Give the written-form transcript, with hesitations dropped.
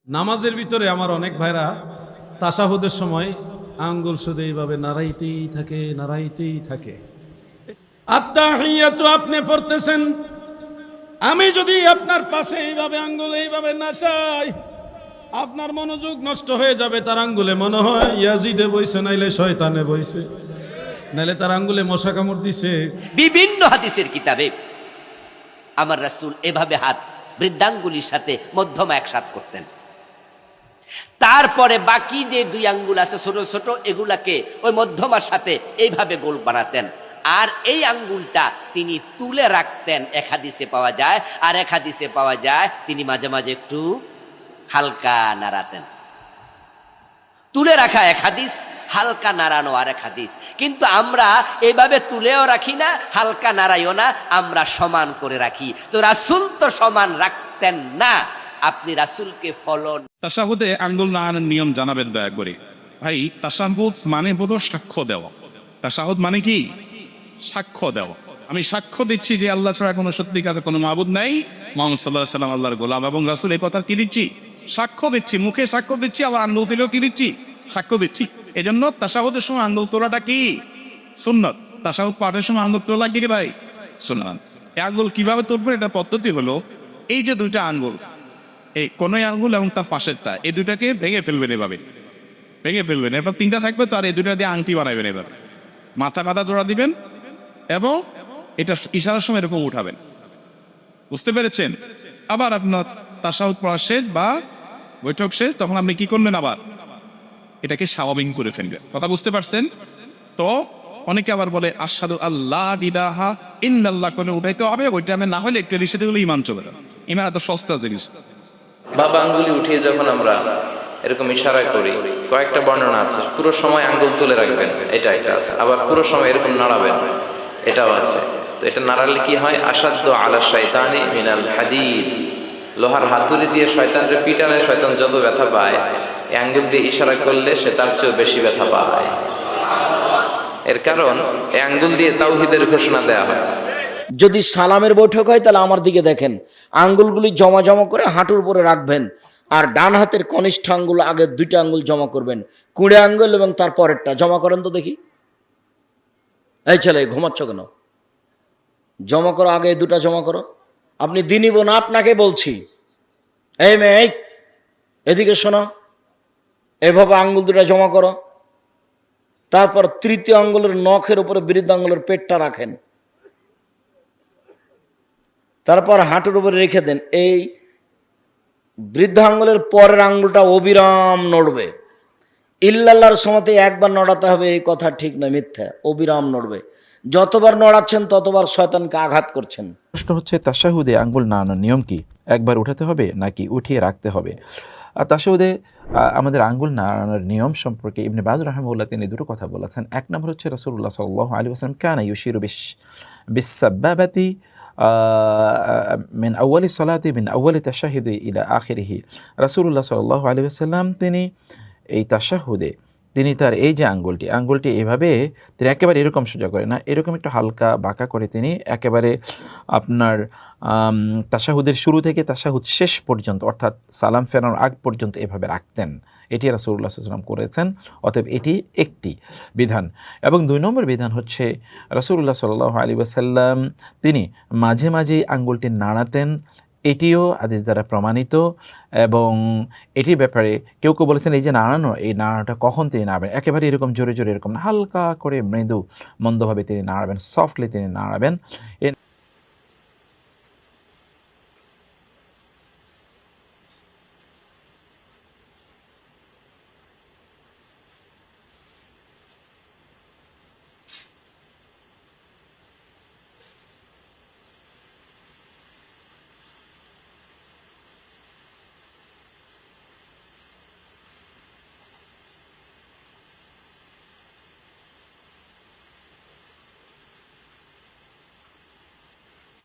নামাজের ভিতরে আমার অনেক ভাইরা তাশাহুদের সময় আঙ্গুল শুধু এইভাবে নাড়াইতেই থাকে। আত্তাহিয়াতু আপনি পড়তেছেন, আমি যদি আপনার পাশে এইভাবে আঙ্গুল এইভাবে নাচাই, আপনার মনোযোগ নষ্ট হয়ে যাবে। তার আঙ্গুলে মনে হয় ইয়াজিদে বইছে, নাইলে শয়তানে বইছে, নাইলে তার আঙ্গুলে মশা কামড় দিছে। বিভিন্ন হাদিসের কিতাবে আমার রাসূল এভাবে হাত বৃদ্ধাঙ্গুলির সাথে মধ্যমা একসাথ করতেন। তারপরে বাকি যে দুই আঙ্গুল আছে ছোট ছোট, এগুলাকে ওই মধ্যমার সাথে এইভাবে গোল বানাতেন। আর এই আঙ্গুলটা তিনি তুলে রাখতেন, এক হাদিসে পাওয়া যায়। আর এক হাদিসে পাওয়া যায় তিনি মাঝে মাঝে একটু হালকা নাড়াতেন। তুলে রাখা এক হাদিস, হালকা নাড়ানো আর এক হাদিস। কিন্তু আমরা এইভাবে তুলেও রাখি না, হালকা নাড়াইও না, আমরা সমান করে রাখি। তো রাসূল তো সমান রাখতেন না। আপনি রাসূলকে ফলো। তাশাহুদে আঙ্গুল নাড়ানোর নিয়ম জানাবেন দয়া করে ভাই। তাশাহুদ মানে হলো সাক্ষ্য দেওয়া। তাশাহুদ মানে কি? সাক্ষ্য দেওয়া। আমি সাক্ষ্য দিচ্ছি যে আল্লাহ ছাড়া কোনো সত্যিকারের কোনো মাবুদ নাই, মুহাম্মদ সাল্লাল্লাহু আলাইহি ওয়াসাল্লাম আল্লাহর গোলাম এবং রাসূল। এই কথা কি দিচ্ছি? সাক্ষ্য দিচ্ছি, মুখে সাক্ষ্য দিচ্ছি, আবার আঙ্গুল দিলেও কি দিচ্ছি? সাক্ষ্য দিচ্ছি। এই জন্য তাশাহুদের সময় আঙ্গুল তোলাটা কি সুন্নত। তাশাহুদ পাঠের সময় আঙ্গুল তোলা কি রে ভাই? সুন্নাত। এই আঙ্গুল কিভাবে তুলবেন, এটা পদ্ধতি হলো এই যে দুইটা আঙ্গুল, এই কোনোই আঙ্গুল এবং তার পাশেরটা, এই দুইটাকে ভেঙে ফেলবেন। এভাবে ভেঙে ফেলবেন। এরপর তিনটা থাকবে, তো আর এই দুইটা দিয়ে আংটি বানাবেন। এবার মাথা জোড়া দিবেন এবং এটা ইশারার সময় এরকম উঠাবেন। বুঝতে পেরেছেন? আবার আপনার তাশাহুদ পড়া শেষ বা বৈঠক শেষ, তখন আপনি কি করবেন? আবার এটাকে স্বাভাবিক করে ফেলবেন। কথা বুঝতে পারছেন তো? অনেকে আবার বলে আশহাদু আল্লাহ ইলাহা ইল্লাল্লাহ করে উঠাইতে হবে। ওইটা আমি না হলে একটু দিশে দিলে ইমান চলে যাবে। ইমান এত সস্তা জিনিস। বাবা আঙ্গুলি উঠিয়ে যখন আমরা এরকম ইশারা করি, কয়েকটা বর্ণনা আছে। পুরো সময় আঙ্গুল তুলে রাখবেন, এটা আছে। আবার পুরো সময় এরকম নাড়াবেন, এটাও আছে। তো এটা নাড়ালে কি হয়? আসাদ্দু আলা শাইতানি মিনাল হাদিদ। লোহার হাতুড়ি দিয়ে শয়তানরে পিটালে শয়তান যত ব্যথা পায়, এই আঙ্গুল দিয়ে ইশারা করলে সে তার চেয়েও বেশি ব্যথা পায়। এর কারণ এই আঙ্গুল দিয়ে তাওহীদের ঘোষণা দেয়া হয়। যদি সালামের বৈঠক হয় তাহলে আমার দিকে দেখেন, আঙ্গুলগুলি জমা করে হাঁটুর উপরে রাখবেন। আর ডান হাতের কনিষ্ঠ আঙ্গুল আগে দুইটা আঙ্গুল জমা করবেন, কুড়ে আঙ্গুল এবং তার পরেরটা জমা করেন তো দেখি। এই ছেলে ঘুমাচ্ছ কেন? জমা করো, আগে দুটা জমা করো। আপনি দিনই বোন, আপনাকে বলছি। এই মেয়ে, এদিকে শোনো, এভাবে আঙ্গুল দুটা জমা করো। তারপর তৃতীয় আঙ্গুলের নখের উপরে বৃদ্ধ আঙ্গুলের পেটটা রাখেন। তারপর হাঁটুর উপরে রেখে দেন। এই বৃদ্ধ আঙ্গুলের পরের আঙ্গুলটা অবিরাম নড়বে। ইল্লাল্লাহর সময়তে একবার নড়াতে হবে, এই কথা ঠিক নয়, মিথ্যা। অবিরাম নড়বে। যতবার নড়াচ্ছেন ততবার শয়তানকে আঘাত করছেন। প্রশ্ন হচ্ছে, তাশাহুদে আঙ্গুল নাড়ানোর নিয়ম কি? একবার উঠাতে হবে নাকি উঠিয়ে রাখতে হবে? আর তাশাহুদে আমাদের আঙ্গুল নাড়ানোর নিয়ম সম্পর্কে ইবনে বাজ রাহিমাহুল্লাহ তিনি দুটো কথা বলেছেন। এক নম্বর হচ্ছে রাসূলুল্লাহ সাল্লাল্লাহু আলাইহি ওয়াসাল্লাম কানা ইউশিরু বিস-সাব্বাবাতি মিন আউয়ালি সালাতি মিন আউয়ালি তাশাহুদি ইলা আখিরিহি। রাসূলুল্লাহ সাল্লাল্লাহু আলাইহি ওয়াসাল্লাম তিনি এই তাশাহুদে তিনি তার এই যে আঙ্গুলটি এভাবে তিনি একেবারে এরকম সোজা করে না, এরকম একটু হালকা বাঁকা করে তিনি একেবারে আপনার তাশাহুদের শুরু থেকে তাশাহুদ শেষ পর্যন্ত, অর্থাৎ সালাম ফেরানোর আগ পর্যন্ত এভাবে রাখতেন। এটি রাসূলুল্লাহ সাল্লাল্লাহু আলাইহি ওয়াসাল্লাম করেছেন। অতএব এটি একটি বিধান। এবং দুই নম্বর বিধান হচ্ছে রাসূলুল্লাহ সাল্লাল্লাহু আলাইহি ওয়াসাল্লাম তিনি মাঝে মাঝে আঙ্গুলটি নাড়াতেন। এটিও হাদিস দ্বারা প্রমাণিত। এবং এটির ব্যাপারে কেউ বলেছেন এই যে নাড়ানো, এই নাড়ানোটা কখন তিনি নাড়াবেন? একেবারে এরকম জোরে এরকম না, হালকা করে মৃদু মন্দভাবে তিনি নাড়াবেন, সফটলি তিনি নাড়াবেন।